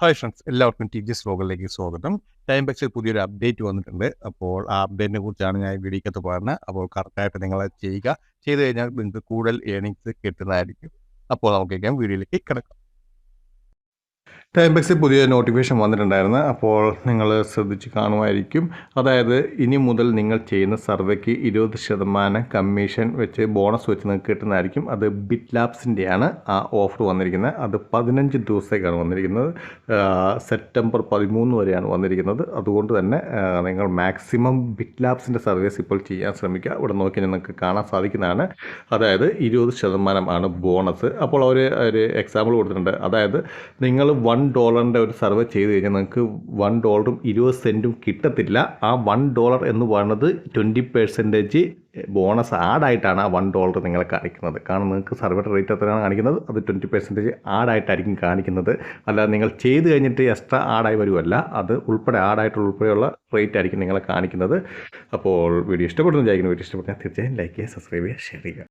Hi friends, എല്ലാവർക്കും T G വ്ലോഗിലേക്ക് സ്വാഗതം. Time ബക്സിൽ പുതിയൊരു അപ്ഡേറ്റ് വന്നിട്ടുണ്ട്. അപ്പോൾ ആ അപ്ഡേറ്റിനെ കുറിച്ചാണ് ഞാൻ വീഡിയോക്കകത്ത് പറയുന്നത്. അപ്പോൾ കറക്റ്റായിട്ട് നിങ്ങളത് ചെയ്യുക. ചെയ്ത് കഴിഞ്ഞാൽ നിങ്ങൾക്ക് കൂടുതൽ ഏണിങ്സ് കിട്ടുന്നതായിരിക്കും. അപ്പോൾ നമുക്ക് വീഡിയോയിലേക്ക് കിടക്കാം. ടൈം ബക്സിൽ പുതിയ നോട്ടിഫിക്കേഷൻ വന്നിട്ടുണ്ടായിരുന്നു. അപ്പോൾ നിങ്ങൾ ശ്രദ്ധിച്ച് കാണുമായിരിക്കും. അതായത് ഇനി മുതൽ നിങ്ങൾ ചെയ്യുന്ന സർവേക്ക് 20% കമ്മീഷൻ വെച്ച് ബോണസ് വെച്ച് നിങ്ങൾക്ക് കിട്ടുന്നതായിരിക്കും. അത് ബിറ്റ് ലാബ്സിൻ്റെയാണ് ആ ഓഫർ വന്നിരിക്കുന്നത്. അത് 15 ദിവസത്തേക്കാണ് വന്നിരിക്കുന്നത്. സെപ്റ്റംബർ 13 വരെയാണ് വന്നിരിക്കുന്നത്. അതുകൊണ്ട് തന്നെ നിങ്ങൾ മാക്സിമം ബിറ്റ് ലാബ്സിൻ്റെ സർവീസ് ഇപ്പോൾ ചെയ്യാൻ ശ്രമിക്കുക. ഇവിടെ നോക്കി നിങ്ങൾക്ക് കാണാൻ സാധിക്കുന്നതാണ്. അതായത് 20% ആണ് ബോണസ്. അപ്പോൾ അവർ ഒരു എക്സാമ്പിൾ കൊടുത്തിട്ടുണ്ട്. അതായത് നിങ്ങൾ $1 ഒരു സർവേ ചെയ്ത് കഴിഞ്ഞാൽ നിങ്ങൾക്ക് $1 20 കിട്ടത്തില്ല. ആ $1 എന്ന് പറയുന്നത് 20% ബോണസ് ആഡായിട്ടാണ് ആ $1 നിങ്ങളെ കാണിക്കുന്നത്. കാരണം നിങ്ങൾക്ക് സർവേയുടെ റേറ്റ് എത്രയാണ് കാണിക്കുന്നത്, അത് 20% ആഡായിട്ടായിരിക്കും കാണിക്കുന്നത്. അല്ലാതെ നിങ്ങൾ ചെയ്ത് കഴിഞ്ഞിട്ട് എക്സ്ട്രാ ആഡായി വരുമല്ല, അത് ഉൾപ്പെടെ ഉൾപ്പെടെയുള്ള റേറ്റ് ആയിരിക്കും നിങ്ങളെ കാണിക്കുന്നത്. അപ്പോൾ വീഡിയോ ഇഷ്ടപ്പെടുന്നു വിചാരിക്കുന്നു. വീഡിയോ ഇഷ്ടപ്പെട്ടാൽ തീർച്ചയായും ലൈക്ക് ചെയ്യുക, സബ്സ്ക്രൈബ് ചെയ്യുക, ഷെയർ ചെയ്യുക.